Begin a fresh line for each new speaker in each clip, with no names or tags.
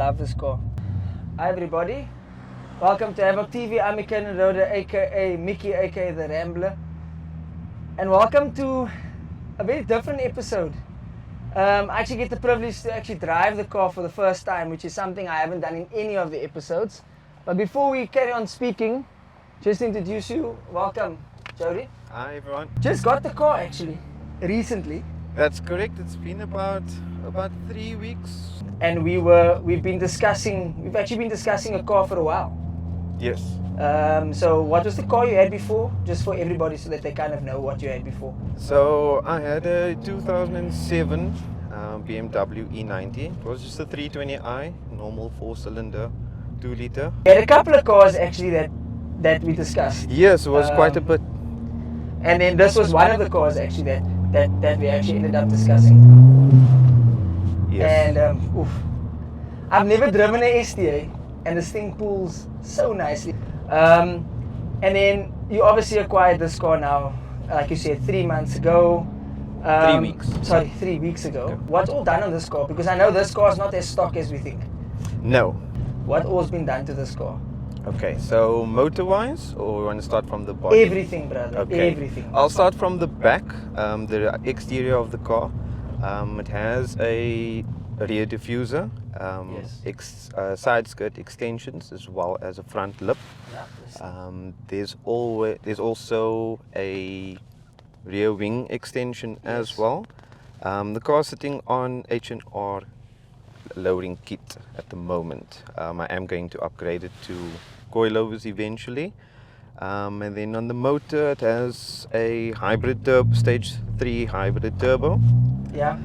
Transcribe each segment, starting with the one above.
love this car. Hi everybody, welcome to Havoc TV. I'm Ken Roder, aka Mickey, aka the Rambler, and welcome to a very different episode. I actually get the privilege to actually drive the car for the first time, which is something I haven't done in any of the episodes. But before we carry on speaking, just to introduce you, welcome Jody.
Hi everyone.
Just got the car actually, recently.
That's correct. It's been about 3 weeks.
And we've actually been discussing a car for a while.
Yes.
So what was the car you had before? Just for everybody so that they kind of know what you had before.
So I had a 2007 BMW E90. It was just a 320i, normal 4-cylinder, 2-liter.
We had a couple of cars actually that we discussed.
Yes, it was quite a bit.
And then this was one of the cars actually that we actually ended up discussing.
Yes.
And I've never driven an STA, and this thing pulls so nicely. And then you obviously acquired this car now, like you said, 3 months ago.
3 weeks.
Sorry, 3 weeks ago.
Okay.
What's all done on this car? Because I know this car is not as stock as we think.
No.
What all's been done to this car?
Okay, so motor-wise, or we want to start from the body?
Everything, brother.
Okay.
Everything.
I'll start from the back, the exterior of the car. It has a rear diffuser,
Yes.
Side skirt extensions, as well as a front lip.
Yeah,
There's also a rear wing extension as
Yes.
well. The car is sitting on H&R lowering kit at the moment. I am going to upgrade it to coilovers eventually. And then on the motor, it has a hybrid turbo, stage 3 hybrid turbo.
Yeah.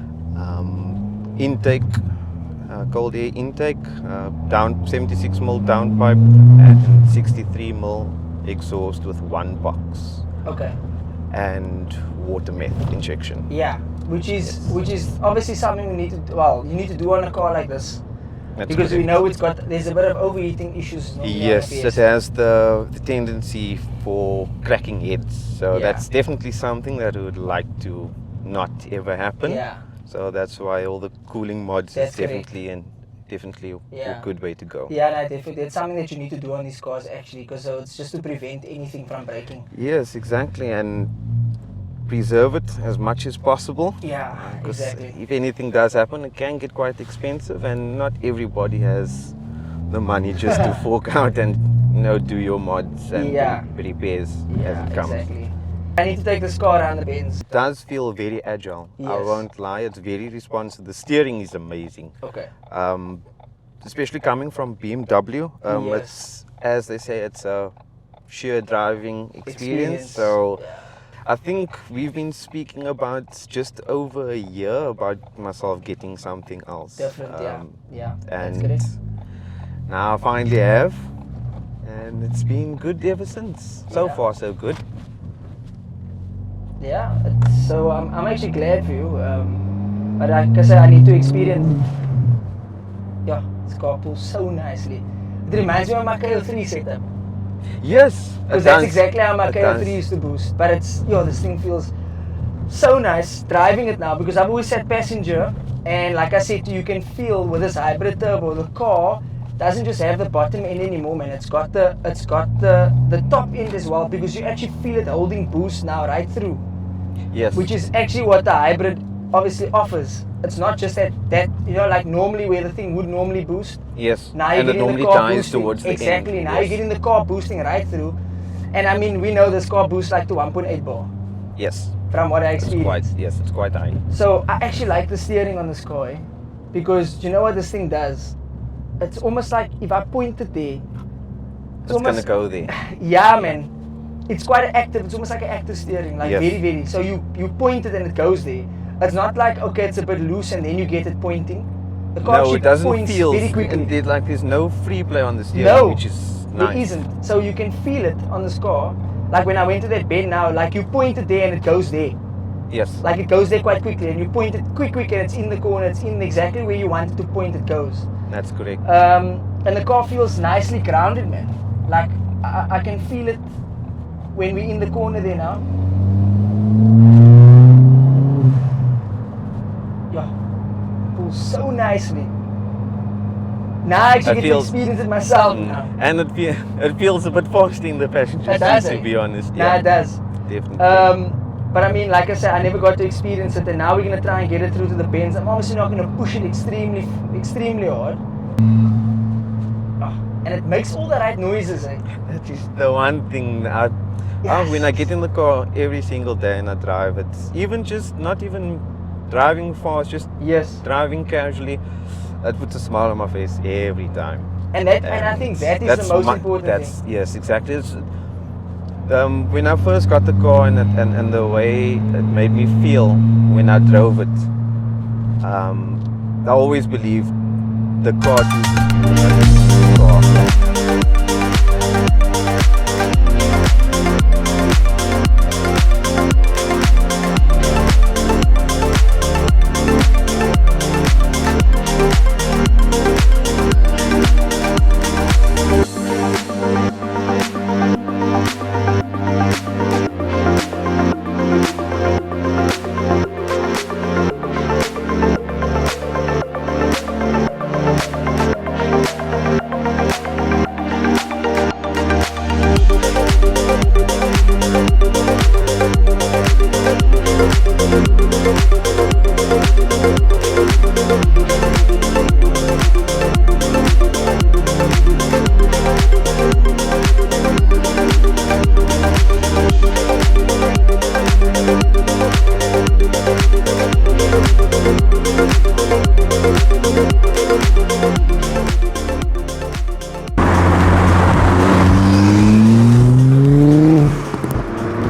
Intake, cold air intake, down 76mm downpipe and 63mm exhaust with one box,
Okay.
and water meth injection.
Yeah. Which is obviously something you need to do on a car like this.
That's
Because we
correct.
know there's a bit of overheating issues. normally on a
Yes, it
Fiesta.
has the tendency for cracking heads. So
Yeah.
that's definitely something that I would like to not ever happen.
Yeah.
So that's why all the cooling mods
That's
is
correct.
definitely
Yeah.
a good way to go.
Yeah, no, definitely. It's something that you need to do on these cars actually, because it's just to prevent anything from breaking.
Yes, exactly, and preserve it as much as possible.
Yeah,
Because
exactly.
if anything does happen, it can get quite expensive, and not everybody has the money just to fork out and do your mods and
Yeah.
repairs
Yeah,
as it comes.
exactly. I need to take this car around the bends.
It does feel very agile. I
Yes.
won't lie, it's very responsive. The steering is amazing.
Okay.
Especially coming from BMW.
Yes.
It's, as they say, it's a sheer driving experience. So
Yeah.
I think we've been speaking about just over a year about myself getting something else.
Different, yeah. That's
And
correct.
now I finally have, and it's been good ever since. So
Yeah.
far, so good.
Yeah, so I'm actually glad for you. But like I said, I need to experience. Yeah, this car pulls so nicely. It reminds me of my KO3 setup.
Yes,
Because
it
that's
does.
exactly how my
It
KO3
does.
used to boost. But this thing feels so nice driving it now, because I've always sat passenger, and like I said, you can feel with this hybrid turbo, the car doesn't just have the bottom end anymore, man. It's got the top end as well, because you actually feel it holding boost now right through.
Yes.
Which is actually what the hybrid obviously offers. It's not just that like normally where the thing would normally boost.
Yes.
Now you're
and it
getting
normally
the car
dies
boosting.
towards the end.
Exactly. Now
Yes.
you're getting the car boosting right through. And I mean, we know this car boosts like to 1.8 bar
Yes.
from what I
It's
experienced.
it's quite high.
So I actually like the steering on this car, because do you know what this thing does? It's almost like if I point it there,
It's gonna go there.
yeah, man. It's quite active. It's almost like an active steering, like
Yes.
very, very. So you point it and it goes there. It's not like, okay, it's a bit loose and then you get it pointing. The car
No,
actually
it doesn't
points
feel.
very quickly.
There's no free play on the steering,
No,
which is nice.
there isn't. So you can feel it on this car. Like when I went to that bend now, like you point it there and it goes there.
Yes.
Like it goes there quite quickly, and you point it quick and it's in the corner. It's in exactly where you want it to point. It goes.
That's correct.
And the car feels nicely grounded, man. Like I can feel it when we're in the corner there now. Yeah, pulls so nicely. Now I actually
It
get to
feels-
experience it myself now.
And it feels a bit faster in the passenger
It does,
seat,
eh?
to be honest.
Nah, it does.
Definitely.
But I mean, like I said, I never got to experience it, and now we're gonna try and get it through to the bends. I'm obviously not gonna push it extremely hard. Oh, and it makes all the right noises, eh?
That is the one thing when I get in the car every single day and I drive, it's even just not even driving fast, just
Yes.
driving casually, it puts a smile on my face every time.
And I think that is the most important thing.
Yes, exactly. When I first got the car and the way it made me feel when I drove it, I always believed the car chooses you. The car.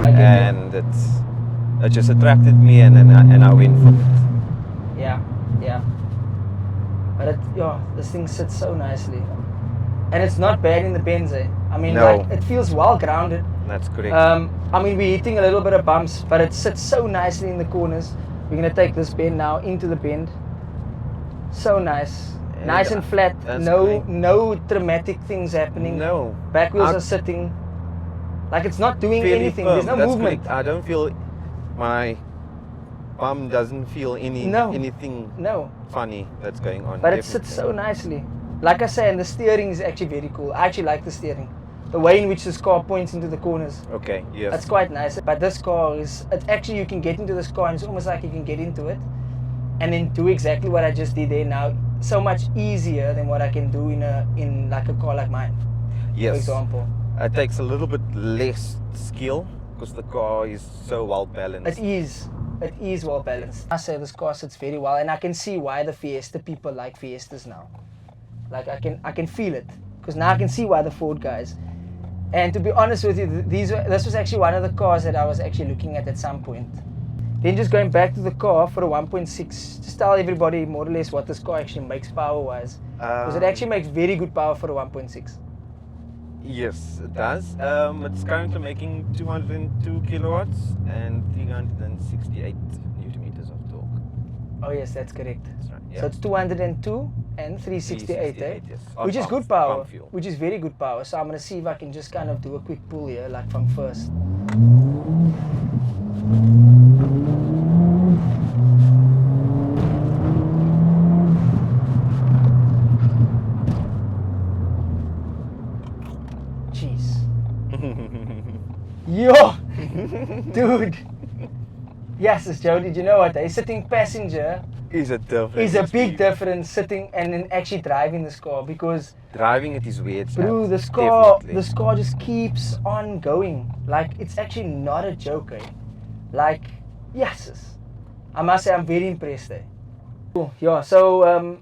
And it just attracted me, and I went for it.
Yeah. But this thing sits so nicely, and it's not bad in the bends, eh? I mean,
No.
like, it feels well grounded.
That's correct.
I mean, we're hitting a little bit of bumps, but it sits so nicely in the corners. We're gonna take this bend now into the bend. So nice.
And
Nice and flat.
that's
No
great.
no dramatic things happening.
No.
Back wheels
I-
are sitting. Like it's not doing
Fairly
anything.
firm.
There's no
That's
movement.
correct. I don't feel my bum doesn't feel anything
No.
funny that's going on.
But it sits so nicely. Like I say, and the steering is actually very cool. I actually like the steering. The way in which this car points into the corners.
Okay, yes.
That's quite nice. But this car it's actually, you can get into this car and it's almost like you can get into it and then do exactly what I just did there now. So much easier than what I can do in like a car like mine,
Yes.
for example.
It takes a little bit less skill because the car is so well balanced.
It is well balanced. I say this car sits very well, and I can see why the Fiesta people like Fiestas now. Like I can feel it, because now I can see why the Ford guys. And to be honest with you, this was actually one of the cars that I was actually looking at some point. Then just going back to the car for a 1.6, just tell everybody more or less what this car actually makes power-wise, because it actually makes very good power for a 1.6.
Yes, it does. It's currently making 202 kilowatts and 368 newton meters of torque.
Oh yes, that's correct.
That's right. Yeah.
So it's 202 and 368,
368, yes.
Which is
On
good power,
pump fuel.
which is very good power. So I'm going to see if I can just kind of do a quick pull here, like from first. Jeez. Yo! Dude! Yes, it's Joe, did you know what? A sitting passenger
Is a different
is a big
experience.
difference sitting and then actually driving this car, because
Driving it is weird.
bro, this car just keeps on going. Like, it's actually not a joke, eh? Like, yes. I must say I'm very impressed, eh? Cool. Yeah, so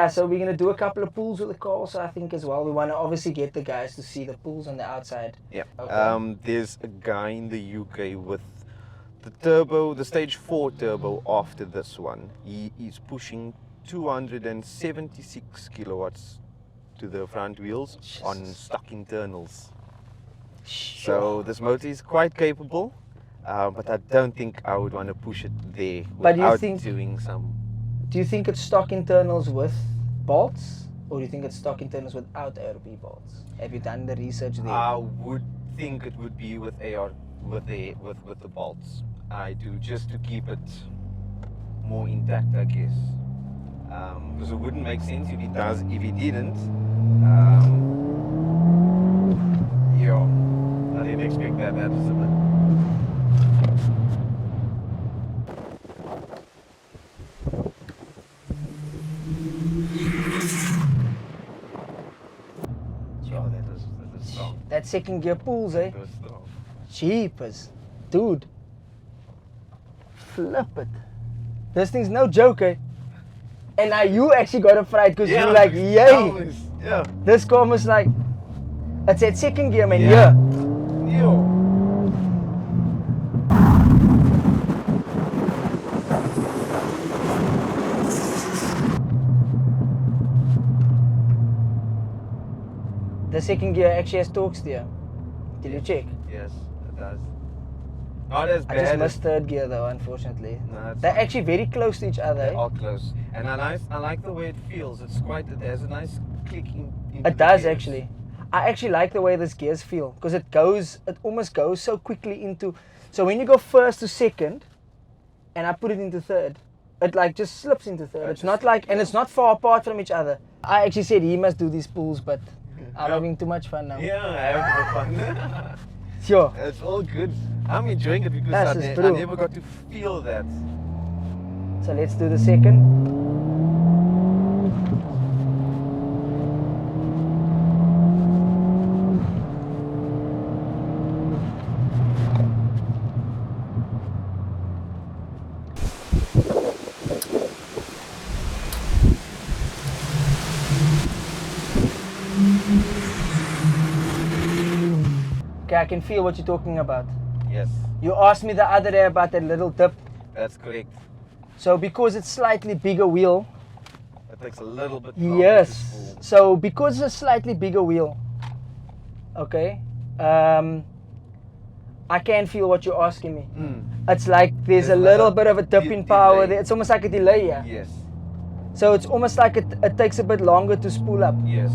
so we're gonna do a couple of pulls with the car also, I think, as well. We wanna obviously get the guys to see the pulls on the outside.
Yeah.
Okay.
There's a guy in the UK with the turbo, the stage 4 turbo after this one. He is pushing 276 kilowatts to the front wheels on
Jesus.
stock internals.
Sure.
So this motor is quite capable, but I don't think I would want to push it there
But you
without
think-
doing some.
Do you think it's stock internals with bolts, or do you think it's stock internals without ARP bolts? Have you done the research there?
I would think it would be with AR with the bolts. I do, just to keep it more intact, I guess. Because it wouldn't make sense if he didn't. Yeah, I didn't expect that. That was a bit. Oh, that was strong.
That second gear pulls, eh?
That was strong.
Jeepers. Dude. Flip it. This thing's no joke, eh? And now you actually got a fright because you're like, yay!
Yeah.
This car was like, it's that second gear, man.
Yeah.
Yeah. The second gear actually has torque steer. Did you check?
Yes, it does. Not as bad.
I just
as-
missed third gear though, unfortunately.
No, it's
They're
fine.
actually very close to each other.
They are close, and I like the way it feels. It has a nice click into
It
the
does
gears.
actually. I actually like the way this gears feel because it almost goes so quickly into. So when you go first to second, and I put it into third, it like just slips into third.
Yeah,
It's
just-
not like, and it's not far apart from each other. I actually said he must do these pulls, but I'm
Yeah.
having too much fun now.
Yeah, I have fun.
Sure.
It's all good. I'm enjoying it because
That's
I
just true.
never got to feel that.
So let's do the second. Okay, I can feel what you're talking about.
Yes,
You asked me the other day about that little dip.
that's correct.
So because it's slightly bigger wheel,
It takes a little bit longer to
yes.
spool.
So because it's a slightly bigger wheel, okay, I can feel what you're asking me.
Mm.
It's like there's a
There's
little
like a
bit of a dip in power
delay.
there. It's almost like a delay, yeah.
Yes,
So it's almost like it takes a bit longer to spool up.
yes.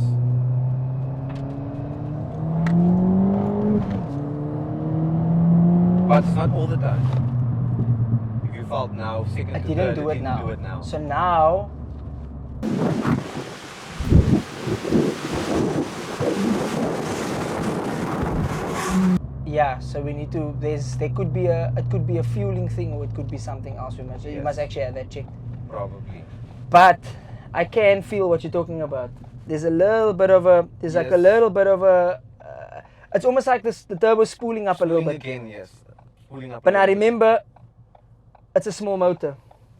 But it's not all the time. If you felt now, second
I
to
didn't
third,
do
it
it
didn't
now.
do it now.
So now, yeah. So we need to. There could be a fueling thing, or it could be something else. You
Yes.
must actually have that checked.
Probably.
But I can feel what you're talking about. There's a little bit of a. There's like a
Yes.
little bit of a. It's almost like the turbo spooling up a little
Spooling
bit.
again, yes. Spooling up.
But
a
now
little bit.
remember, it's a small motor.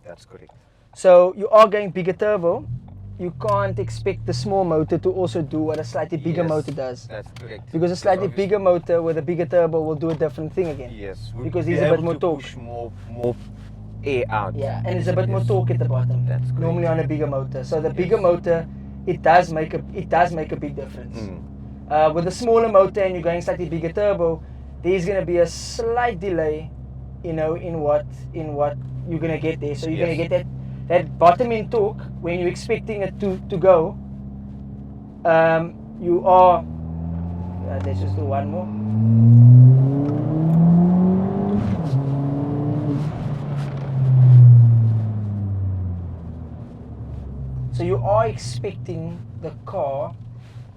That's correct.
So you are going bigger turbo. You can't expect the small motor to also do what a slightly bigger
Yes,
motor does.
That's correct.
Because a slightly
obviously-
bigger motor with a bigger turbo will do a different thing again.
Yes.
because
be
he's a bit
able
more
to
torque.
push more air out.
Yeah, and there's a bit more torque at the bottom.
That's correct.
Normally on a bigger motor. So the bigger
Yes.
motor, it does make a big difference.
Mm.
With a smaller motor and you're going slightly bigger turbo, there's going to be a slight delay, in what you're going to get there. So you're going to
Yes.
get that bottom end torque when you're expecting it to go. You are. Let's just do one more. So you are expecting the car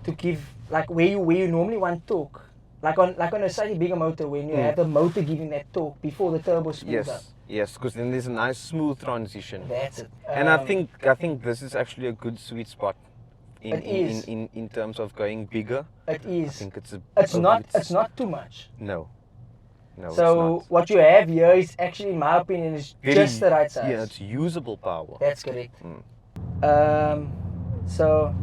to give like where you normally want torque, like on a slightly bigger motor when you have the motor giving that torque before the turbo spools up.
Yes, because then there's a nice smooth transition.
That's it.
And I think this is actually a good sweet spot
It is.
in terms of going bigger.
it
I
is.
think it's
It's not too much.
No. No,
So
it's not.
what you have here is actually, in my opinion, is
Very-
just the right size.
Yeah, it's usable power.
That's correct.
Mm.
So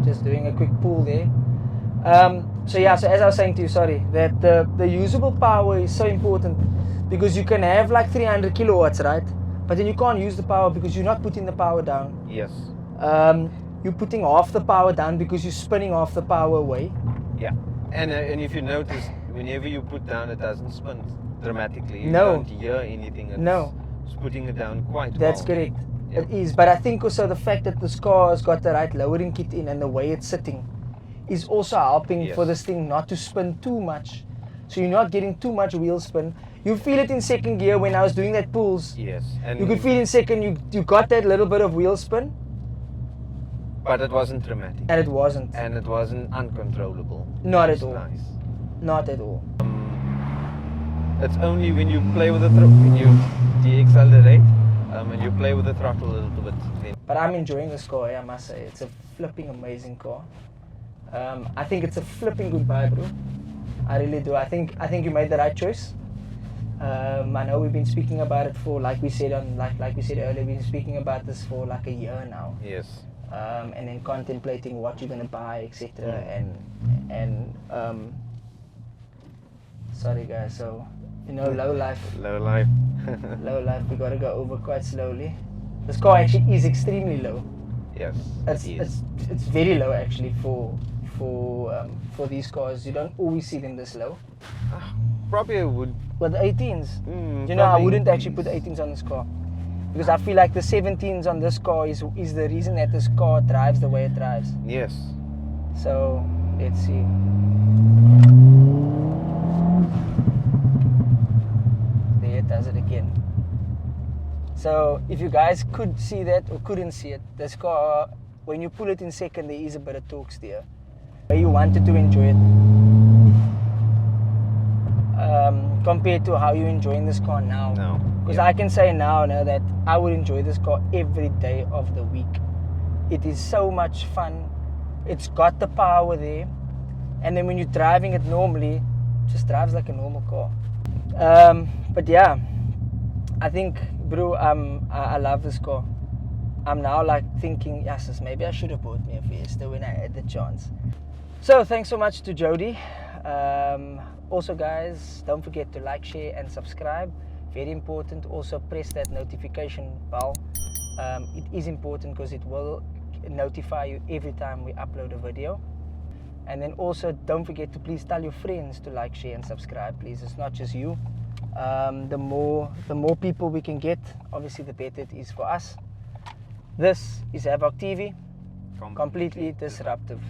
just doing a quick pull there. So as I was saying to you, sorry, that the usable power is so important because you can have like 300 kilowatts, right? But then you can't use the power because you're not putting the power down.
Yes.
You're putting half the power down because you're spinning half the power away.
Yeah. And if you notice, whenever you put down, it doesn't spin dramatically. You
No.
don't hear anything. It's,
No.
It's putting it down quite
That's
well.
correct.
Yeah.
It is, but I think also the fact that this car has got the right lowering kit in and the way it's sitting is also helping
Yes.
for this thing not to spin too much. So you're not getting too much wheel spin. You feel it in second gear when I was doing that pulls.
Yes. And
You could feel in second, you got that little bit of wheel spin.
but it wasn't dramatic.
And it wasn't.
And it wasn't uncontrollable.
Not
It's
at all.
Nice.
Not at all.
It's only when you play with the when you deaccelerate and you play with the throttle a little bit. Then
But I'm enjoying this car, I must say. It's a flipping amazing car. I think it's a flipping good buy, bro. I really do. I think you made the right choice. I know we've been speaking about it for, like we said earlier, we've been speaking about this for like a year now.
yes.
And then contemplating what you're gonna buy, etc. And sorry guys, so low life,
Low life.
we gotta go over quite slowly. This car actually is extremely low.
Yes.
It's very low actually for these cars. You don't always see them this low.
Probably I would.
But the 18s, I
probably
wouldn't actually put
these.
the 18s on this car. Because I feel like the 17s on this car is the reason that this car drives the way it drives.
Yes.
So, let's see. There it does it again. So, if you guys could see that or couldn't see it, this car, when you pull it in second, there is a bit of torque steer. But you wanted to enjoy it. Compared to how you're enjoying this car now.
No.
Because I can say now that I would enjoy this car every day of the week. It is so much fun. It's got the power there. And then when you're driving it normally, it just drives like a normal car. But yeah, I think, bro, I love this car. I'm now like thinking, yes, maybe I should have bought me a Fiesta when I had the chance. So thanks so much to Jody. Also guys, don't forget to like, share and subscribe. Very important. Also press that notification bell. It is important because it will notify you every time we upload a video. And then also don't forget to please tell your friends to like, share and subscribe, please. It's not just you. The more people we can get, obviously the better it is for us. This is Havoc TV, completely disruptive.